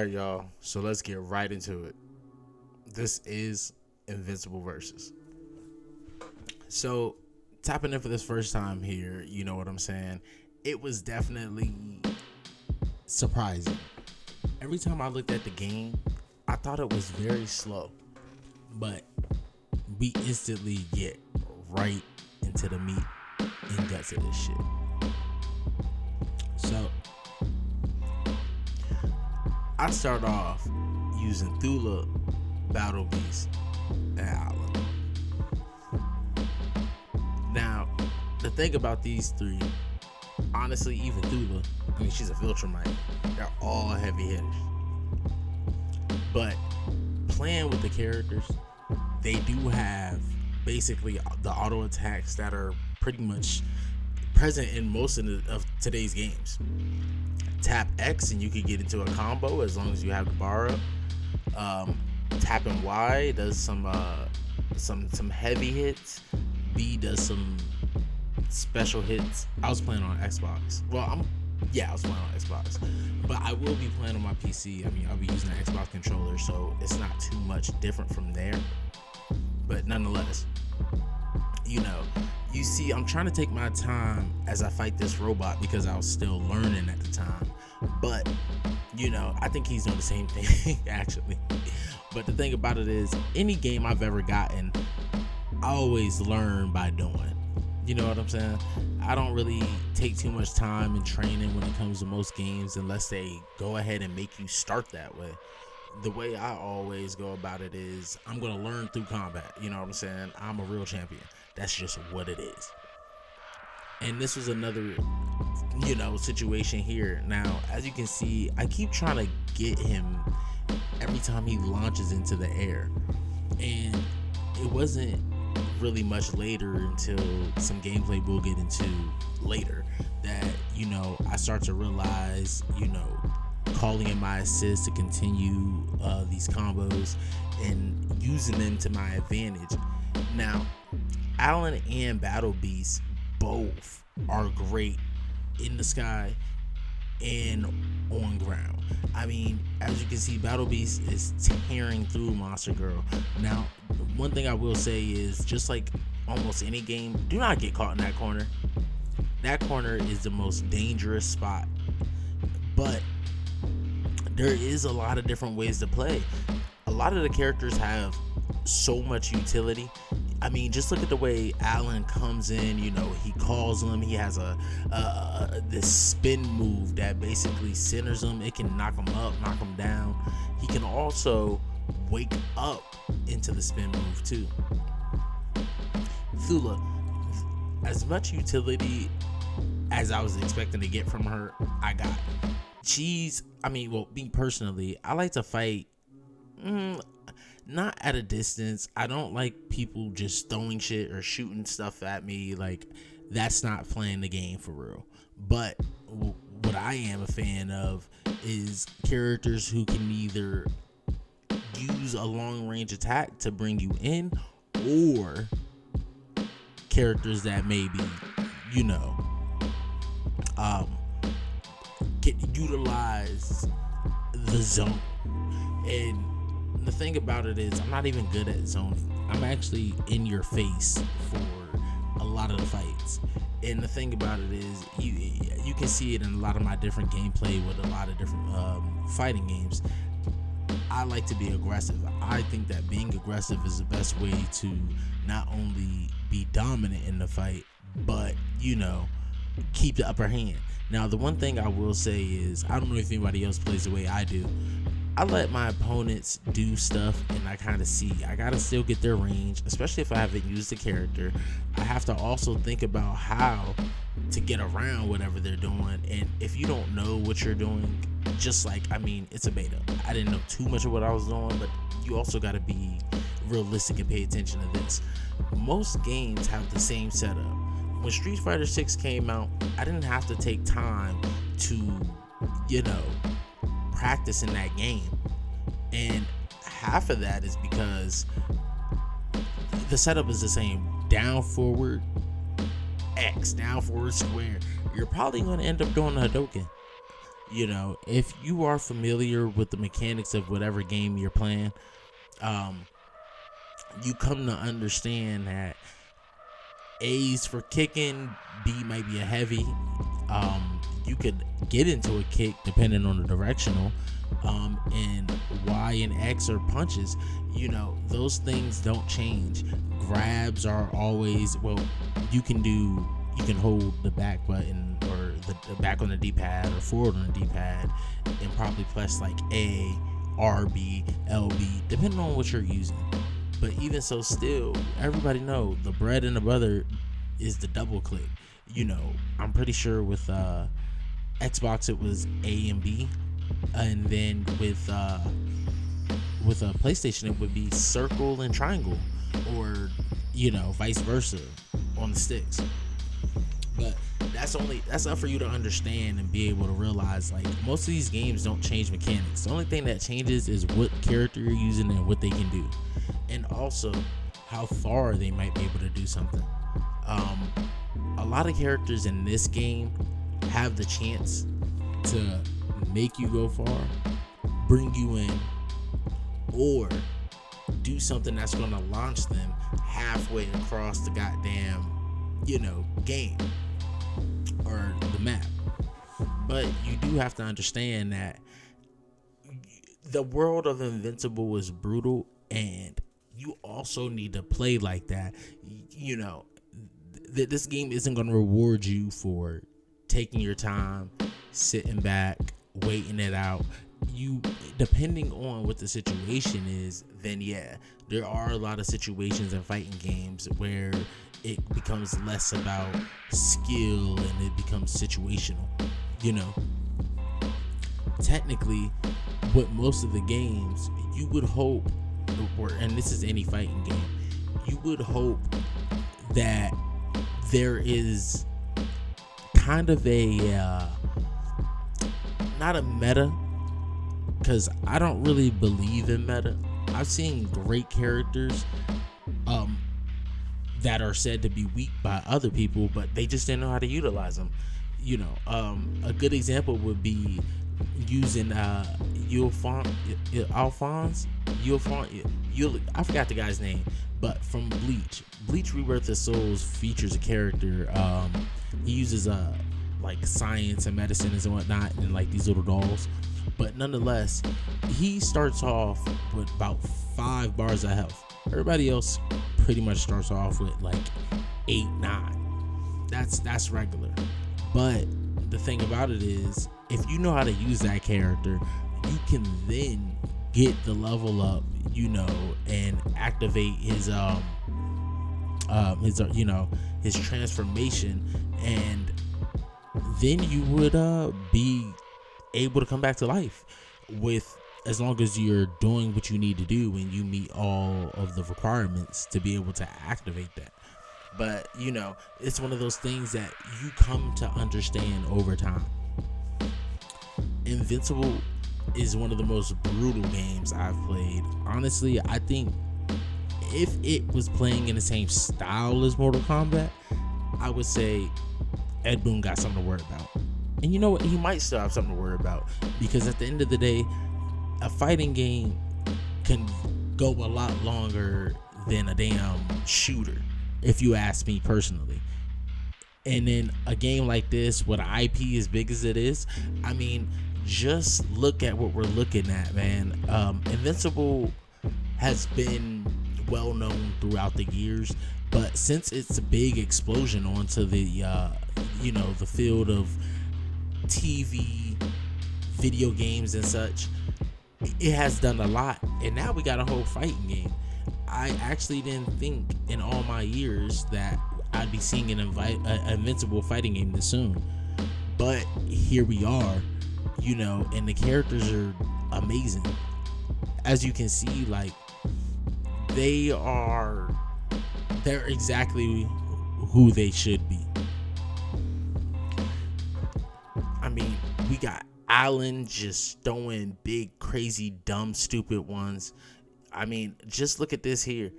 All right, y'all. So let's get right into it. This is Invincible versus. So tapping in for this first time here, you know what I'm saying? It was definitely surprising. Every time I looked at the game, I thought it was very slow. But we instantly get right into the meat and guts of this shit. So I start off using Thula, Battle Beast, and Alan. Now, the thing about these three, honestly, even Thula, I mean, she's a Viltrumite. They're all heavy hitters. But playing with the characters, they do have basically the auto attacks that are pretty much present in most of today's games. Tap X and you can get into a combo as long as you have the bar up. Tapping Y does some heavy hits. B does some special hits. I was playing on Xbox. I was playing on Xbox, but I will be playing on my PC. I mean, I'll be using the Xbox controller, so it's not too much different from there. But nonetheless, you see, I'm trying to take my time as I fight this robot because I was still learning at the time. But, I think he's doing the same thing, actually. But the thing about it is, any game I've ever gotten, I always learn by doing. You know what I'm saying? I don't really take too much time in training when it comes to most games unless they go ahead and make you start that way. The way I always go about it is I'm going to learn through combat. You know what I'm saying? I'm a real champion. That's just what it is. And this was another, situation here. Now, as you can see, I keep trying to get him every time he launches into the air. And it wasn't really much later until some gameplay we'll get into later that, I start to realize, calling in my assist to continue these combos and using them to my advantage. Now, Alan and Battle Beast both are great in the sky and on ground. I mean, as you can see, Battle Beast is tearing through Monster Girl. Now, one thing I will say is, just like almost any game, do not get caught in that corner. That corner is the most dangerous spot. But there is a lot of different ways to play. A lot of the characters have so much utility. I mean, just look at the way Alan comes in. He calls him. He has this spin move that basically centers him. It can knock him up, knock him down. He can also wake up into the spin move too. Thula, as much utility as I was expecting to get from her, I got. Me personally, I like to fight not at a distance. I don't like people just throwing shit or shooting stuff at me. Like, that's not playing the game for real. But what I am a fan of is characters who can either use a long range attack to bring you in, or characters that maybe can utilize the zone. And the thing about it is, I'm not even good at zoning. I'm actually in your face for a lot of the fights. And the thing about it is, you can see it in a lot of my different gameplay with a lot of different fighting games. I like to be aggressive. I think that being aggressive is the best way to not only be dominant in the fight, but keep the upper hand. Now, the one thing I will say is, I don't know if anybody else plays the way I do. I let my opponents do stuff, and I kind of see. I gotta still get their range, especially if I haven't used the character. I have to also think about how to get around whatever they're doing. And if you don't know what you're doing, it's a beta. I didn't know too much of what I was doing, but you also gotta be realistic and pay attention to this. Most games have the same setup. When Street Fighter 6 came out, I didn't have to take time to, practice in that game. And half of that is because the setup is the same. Down, forward, X, down, forward, square. You're probably going to end up doing a Hadouken. You know, if you are familiar with the mechanics of whatever game you're playing, you come to understand that A's for kicking, B might be a heavy. You could get into a kick depending on the directional, and Y and X are punches. You know, those things don't change. Grabs are always, well, you can hold the back button or the back on the D-pad or forward on the D-pad and probably press like A, RB, LB, depending on what you're using. But even so, still, everybody know the bread and the butter is the double click. You know, I'm pretty sure with Xbox it was A and B, and then with a PlayStation it would be circle and triangle, or you know, vice versa on the sticks. But that's up for you to understand and be able to realize, like, most of these games don't change mechanics. The only thing that changes is what character you're using and what they can do, and also how far they might be able to do something. A lot of characters in this game have the chance to make you go far, bring you in, or do something that's going to launch them halfway across the goddamn, game or the map. But you do have to understand that the world of Invincible is brutal, and you also need to play like that. This game isn't going to reward you for taking your time, sitting back, waiting it out. Depending on what the situation is, then yeah, there are a lot of situations in fighting games where it becomes less about skill and it becomes situational. Technically, with most of the games, you would hope, and this is any fighting game, you would hope that there is kind of a not a meta, because I don't really believe in meta. I've seen great characters that are said to be weak by other people, but they just didn't know how to utilize them. A good example would be using Alphonse. I forgot the guy's name, but from Bleach Rebirth of Souls features a character. He uses like science and medicine and whatnot, and like these little dolls. But nonetheless, he starts off with about 5 bars of health. Everybody else pretty much starts off with like 8, 9. That's regular. But the thing about it is, if you know how to use that character, you can then get the level up, and activate his transformation, and then you would be able to come back to life, as long as you're doing what you need to do and you meet all of the requirements to be able to activate that. But it's one of those things that you come to understand over time. Invincible is one of the most brutal games I've played. Honestly, I think if it was playing in the same style as Mortal Kombat, I would say Ed Boon got something to worry about. And you know what? He might still have something to worry about, because at the end of the day, a fighting game can go a lot longer than a damn shooter, if you ask me personally. And then a game like this, with an IP as big as it is, I mean, just look at what we're looking at, man. Invincible has been well known throughout the years, but since it's a big explosion onto the the field of TV, video games and such, it has done a lot, and now we got a whole fighting game. I actually didn't think in all my years that I'd be seeing an Invincible fighting game this soon, but here we are, and the characters are amazing. As you can see, like, they're exactly who they should be. I mean, we got Alan just throwing big, crazy, dumb, stupid ones. I mean, just look at this here.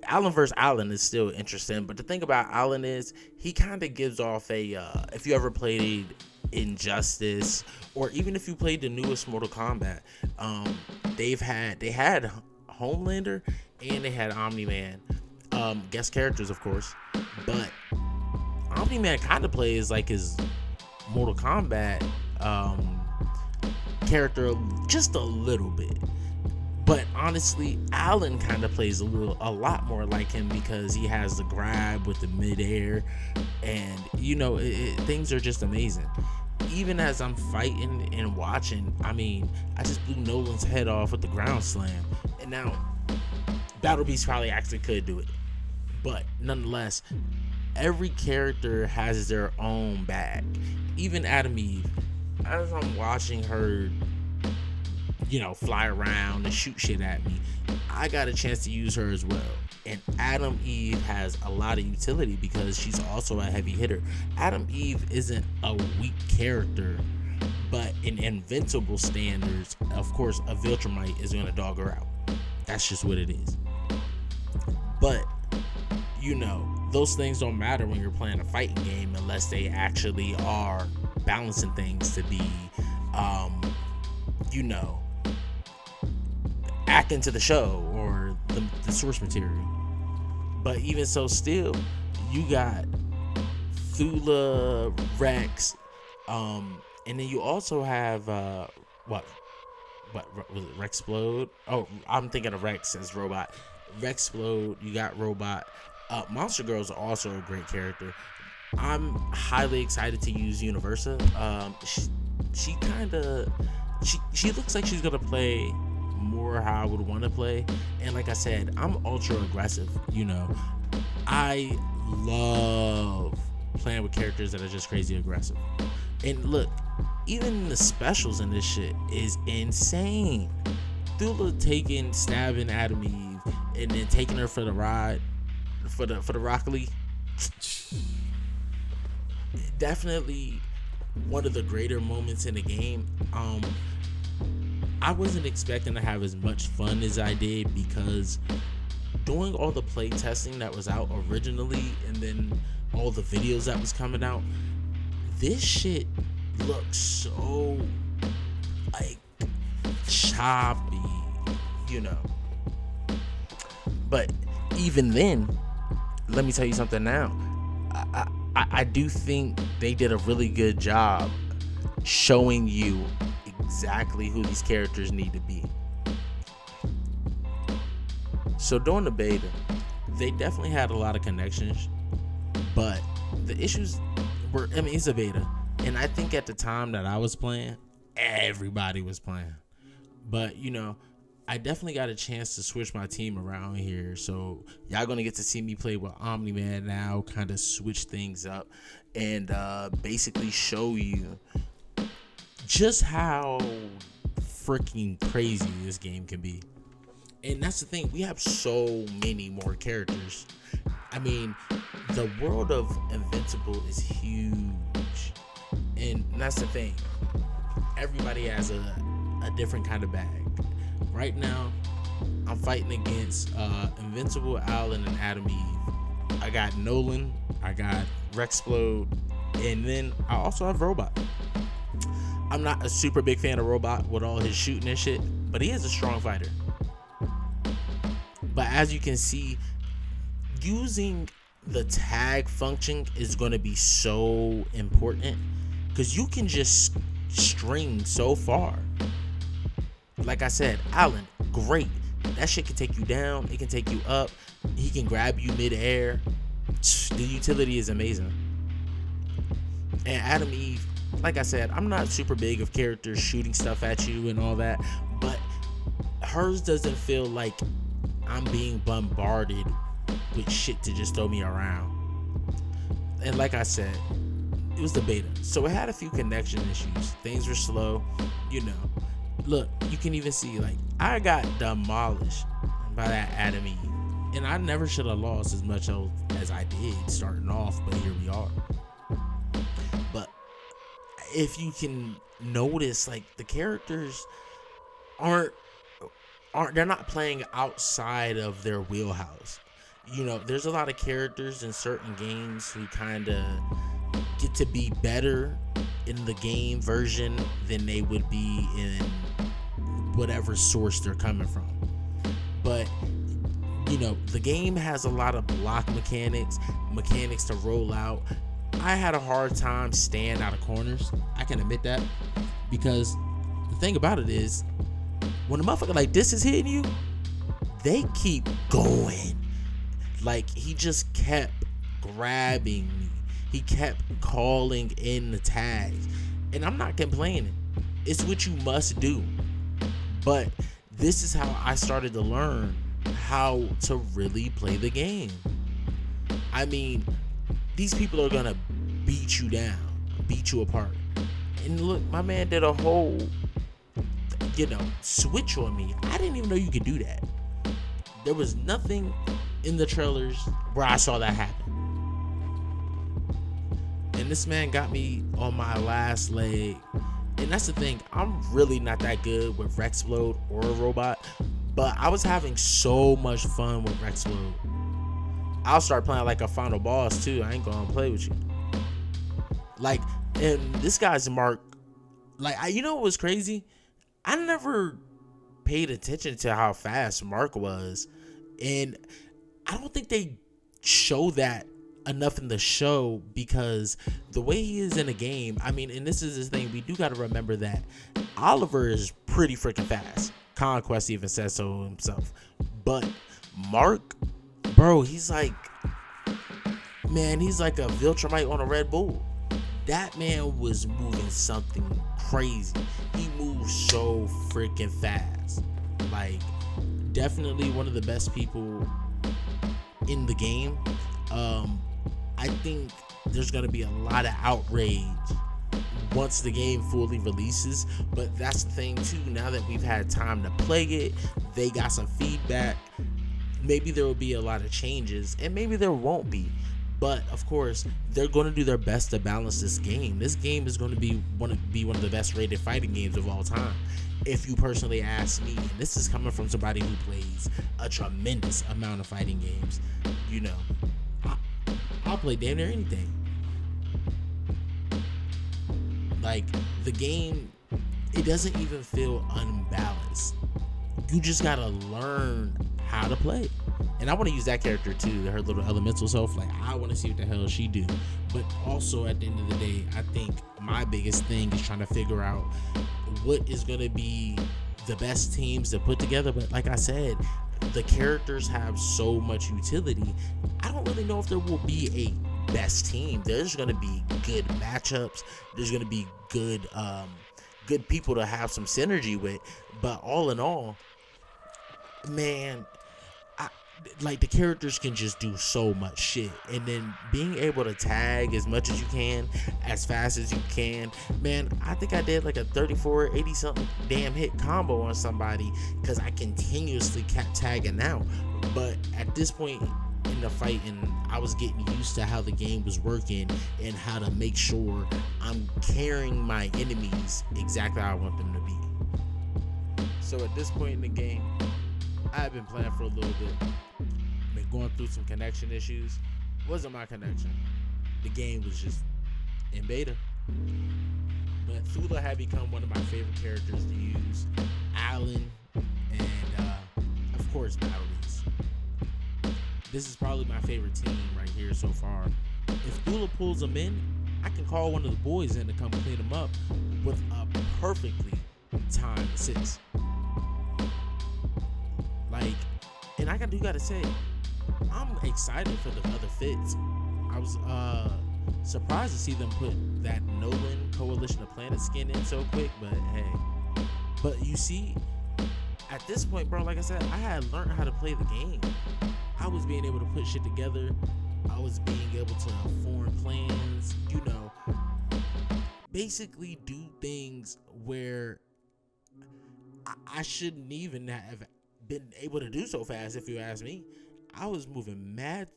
Alan vs. Alan is still interesting, but the thing about Alan is he kind of gives off a if you ever played Injustice, or even if you played the newest Mortal Kombat, they had Homelander and they had Omni-Man, guest characters of course, but Omni-Man kind of plays like his Mortal Kombat character just a little bit. But honestly, Alan kind of plays a lot more like him because he has the grab with the midair, and things are just amazing. Even as I'm fighting and watching, I mean, I just blew Nolan's head off with the ground slam, and now Battle Beast probably actually could do it, but nonetheless, every character has their own bag. Even Adam Eve, as I'm watching her fly around and shoot shit at me, I got a chance to use her as well. And Adam Eve has a lot of utility because she's also a heavy hitter. Adam Eve isn't a weak character, but in Invincible standards, of course, a Viltrumite is going to dog her out. That's just what it is. But, those things don't matter when you're playing a fighting game unless they actually are balancing things to be, acting to the show or the source material. But even so, still, you got Thula, Rex, and then you also have what was it, Rexplode? Oh, I'm thinking of Rex as Robot. Rexplode, you got Robot. Monster Girl is also a great character. I'm highly excited to use Universa. She looks like she's gonna play more how I would want to play, and like I said, I'm ultra aggressive. I love playing with characters that are just crazy aggressive. And look, even the specials in this shit is insane. Thula stabbing Adam Eve and then taking her for the ride for the Rocket League. Definitely one of the greater moments in the game. I wasn't expecting to have as much fun as I did because doing all the play testing that was out originally and then all the videos that was coming out, this shit looks so like choppy, But even then, let me tell you something now. I do think they did a really good job showing you exactly who these characters need to be. So during the beta, they definitely had a lot of connections, but the issues were, it's a beta, and I think at the time that I was playing, everybody was playing. But I definitely got a chance to switch my team around here, so y'all gonna get to see me play with Omni-Man now, kind of switch things up, and basically show you just how freaking crazy this game can be. And that's the thing, we have so many more characters. I mean, the world of Invincible is huge, and that's the thing, everybody has a different kind of bag. Right now, I'm fighting against Invincible, Alan, and Adam Eve. I got Nolan, I got Rexplode, and then I also have Robot. I'm not a super big fan of Robot with all his shooting and shit, but he is a strong fighter. But as you can see, using the tag function is going to be so important because you can just string so far. Like I said, Alan, great. That shit can take you down. It can take you up. He can grab you mid-air. The utility is amazing. And Adam Eve, like I said, I'm not super big of characters shooting stuff at you and all that, but hers doesn't feel like I'm being bombarded with shit to just throw me around. And like I said, it was the beta, so it had a few connection issues. Things were slow, Look, you can even see, like, I got demolished by that Adam Eve, and I never should have lost as much as I did starting off, but here we are. But if you can notice, like, the characters they're not playing outside of their wheelhouse. There's a lot of characters in certain games who kind of get to be better in the game version than they would be in whatever source they're coming from. But the game has a lot of block mechanics to roll out. I had a hard time staying out of corners. I can admit that, because the thing about it is, when a motherfucker like this is hitting you, they keep going. Like, he just kept grabbing me. He kept calling in the tags. And I'm not complaining. It's what you must do. But this is how I started to learn how to really play the game. I mean, these people are gonna beat you down, beat you apart. And look, my man did a whole, switch on me. I didn't even know you could do that. There was nothing in the trailers where I saw that happen. And this man got me on my last leg. And that's the thing, I'm really not that good with Rexplode or a robot, but I was having so much fun with Rexplode. I'll start playing like a final boss too. I ain't gonna play with you. Like, and this guy's Mark, like, what was crazy? I never paid attention to how fast Mark was. And I don't think they show that enough in the show, because the way he is in a game, I mean, and this is the thing, we do got to remember that Oliver is pretty freaking fast. Conquest even says so himself. But Mark, bro, he's like a Viltrumite on a Red Bull. That man was moving something crazy. He moves so freaking fast. Like, definitely one of the best people in the game. I think there's going to be a lot of outrage once the game fully releases, but that's the thing too. Now that we've had time to play it, they got some feedback. Maybe there will be a lot of changes, and maybe there won't be. But of course, they're going to do their best to balance this game. This game is going to be one of the best rated fighting games of all time, if you personally ask me. And this is coming from somebody who plays a tremendous amount of fighting games. I'll play damn near anything. Like, the game, it doesn't even feel unbalanced. You just gotta learn how to play. And I want to use that character too, her little elemental self. Like, I want to see what the hell she do. But also, at the end of the day, I think my biggest thing is trying to figure out what is going to be the best teams to put together. But like I said, the characters have so much utility. I don't really know if there will be a best team. There's going to be good matchups. There's going to be good people to have some synergy with. But all in all, man, like, the characters can just do so much shit, and then being able to tag as much as you can, as fast as you can, man. I think I did like a 34, 80 something damn hit combo on somebody because I continuously kept tagging out. But at this point in the fight, and I was getting used to how the game was working and how to make sure I'm carrying my enemies exactly how I want them to be. So at this point in the game, I've been playing for a little bit. Been going through some connection issues. Wasn't my connection. The game was just in beta. But Thula had become one of my favorite characters to use. Alan, and of course Batteries. This is probably my favorite team right here so far. If Thula pulls them in, I can call one of the boys in to come clean them up with a perfectly timed assist. Like, and I gotta say, I'm excited for the other fits. I was surprised to see them put that Nolan Coalition of Planets skin in so quick, but hey. But you see, at this point, bro, like I said, I had learned how to play the game. I was being able to put shit together. I was being able to form plans, basically do things where I shouldn't even have been able to do so fast, if you ask me. I was moving mad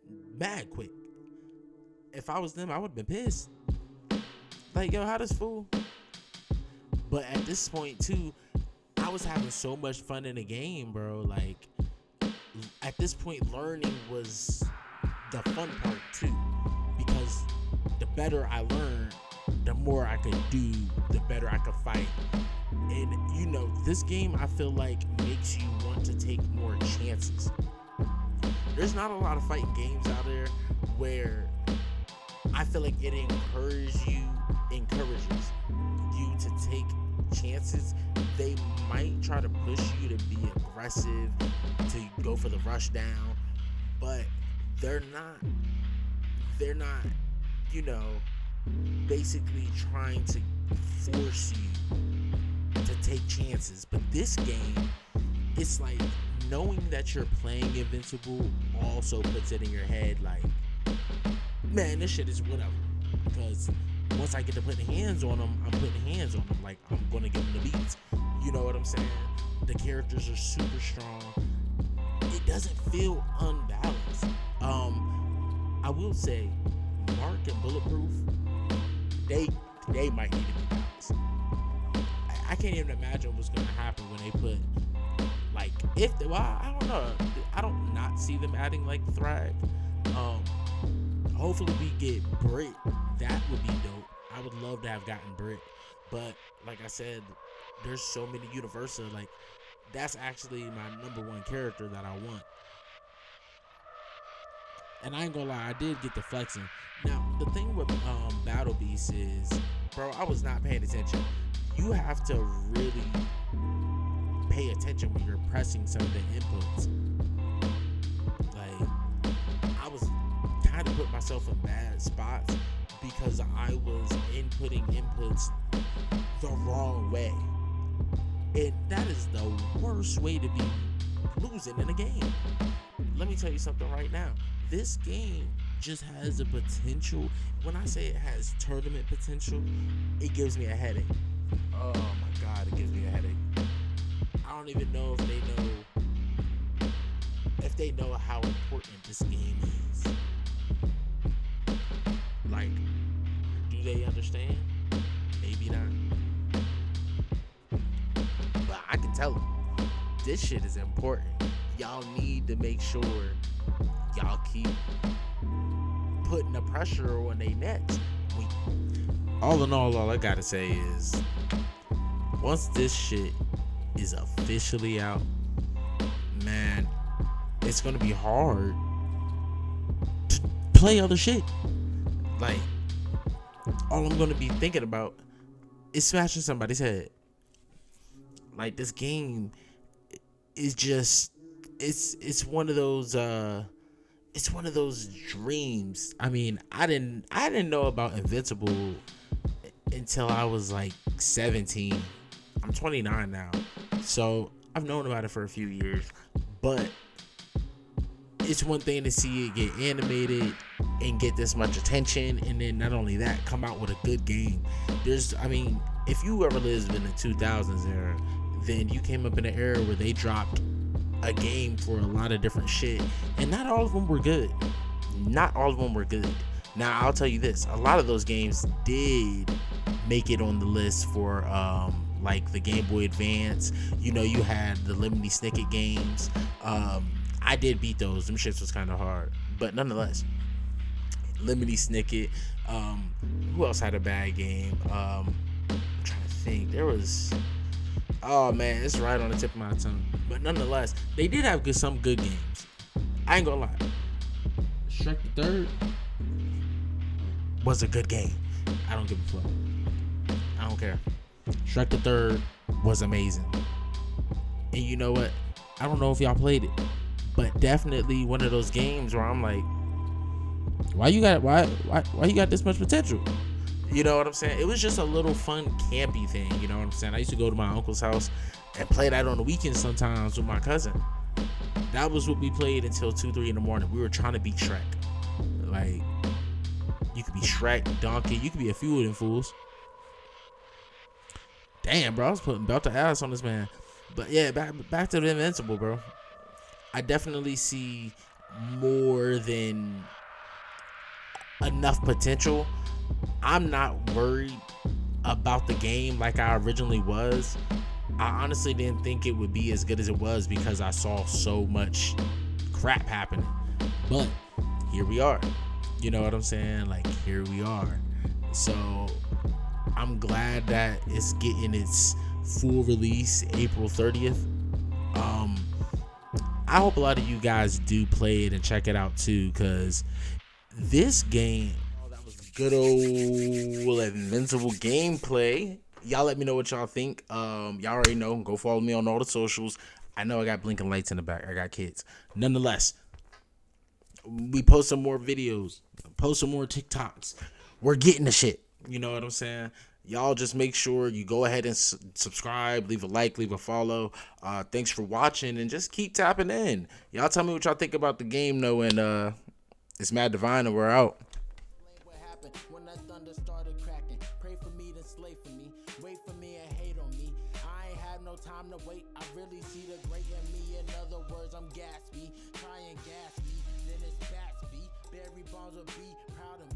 quick. If I was them, I would have been pissed. Like, yo, how this fool? But at this point too, I was having so much fun in the game, bro. Like, at this point, learning was the fun part too, because the better I learned, the more I could do, the better I could fight. And this game I feel like makes you want to take more chances. There's not a lot of fighting games out there where I feel like it encourages you to take chances. They might try to push you to be aggressive, to go for the rush down, but they're not basically trying to force you to take chances. But this game, it's like knowing that you're playing Invincible also puts it in your head like, man, this shit is whatever. Because once I get to put hands on them, I'm putting hands on them. Like, I'm gonna give them the beats. You know what I'm saying? The characters are super strong. It doesn't feel unbalanced. I will say, Mark and Bulletproof, they might need to be balanced. I can't even imagine what's gonna happen when they put, like, I don't know. I don't not see them adding like Thrag. Hopefully we get Brit. That would be dope. I would love to have gotten Brit, but like I said, there's so many Universa. Like, that's actually my number one character that I want. And I ain't gonna lie, I did get the flexing. Now, the thing with Battle Beast is, bro, I was not paying attention. You have to really pay attention when you're pressing some of the inputs. Like, I was kind of putting myself in bad spots because I was inputting inputs the wrong way. And that is the worst way to be losing in a game. Let me tell you something right now. This game just has the potential. When I say it has tournament potential, it gives me a headache. Oh my God, it gives me a headache. I don't even know if they know how important this game is. Like, do they understand? Maybe not. But I can tell them, this shit is important. Y'all need to make sure y'all keep putting the pressure on their necks. All in all I gotta say is, once this shit is officially out, man, it's gonna be hard to play other shit. Like, all I'm gonna be thinking about is smashing somebody's head. Like, this game is just, it's one of those dreams. I mean, I didn't know about Invincible until I was like 17. I'm 29 now, so I've known about it for a few years. But it's one thing to see it get animated and get this much attention, and then not only that, come out with a good game. If you ever lived in the 2000s era, then you came up in an era where they dropped a game for a lot of different shit, and not all of them were good. Now, I'll tell you this, a lot of those games did make it on the list for like the Game Boy Advance. You had the Lemony Snicket games. I did beat those. Them shits was kind of hard, but nonetheless, Lemony Snicket. Who else had a bad game? I'm trying to think. There was, oh man, it's right on the tip of my tongue. But nonetheless, they did have some good games. I ain't gonna lie. Shrek the Third was a good game. I don't give a fuck. I don't care. Shrek the Third was amazing. And you know what? I don't know if y'all played it, but definitely one of those games where I'm like, why you got this much potential? You know what I'm saying? It was just a little fun campy thing. You know what I'm saying? I used to go to my uncle's house and play that on the weekends sometimes with my cousin. That was what we played until 2-3 in the morning. We were trying to beat Shrek. Like, you could be Shrek, Donkey, you could be a few of them fools. Damn, bro, I was putting belt to ass on this man. But yeah, back to the Invincible, bro. I definitely see more than enough potential. I'm not worried about the game like I originally was. I honestly didn't think it would be as good as it was because I saw so much crap happening. But here we are. You know what I'm saying? Like, here we are. So I'm glad that it's getting its full release April 30th. I hope a lot of you guys do play it and check it out too, because this game, that was good old Invincible gameplay. Y'all let me know what y'all think. Y'all already know. Go follow me on all the socials. I know I got blinking lights in the back. I got kids. Nonetheless, we post some more videos, post some more TikToks. We're getting the shit. You know what I'm saying? Y'all just make sure you go ahead and subscribe, leave a like, leave a follow. Thanks for watching, and just keep tapping in. Y'all tell me what y'all think about the game, though, and it's Mad Divine, and we're out. What happened when that thunder started cracking? Pray for me, then slay for me. Wait for me and hate on me. I ain't have no time to wait. I really see the great in me. In other words, I'm Gatsby. Try and gas me, then it's Batsby. Barry Bonds will be proud of me.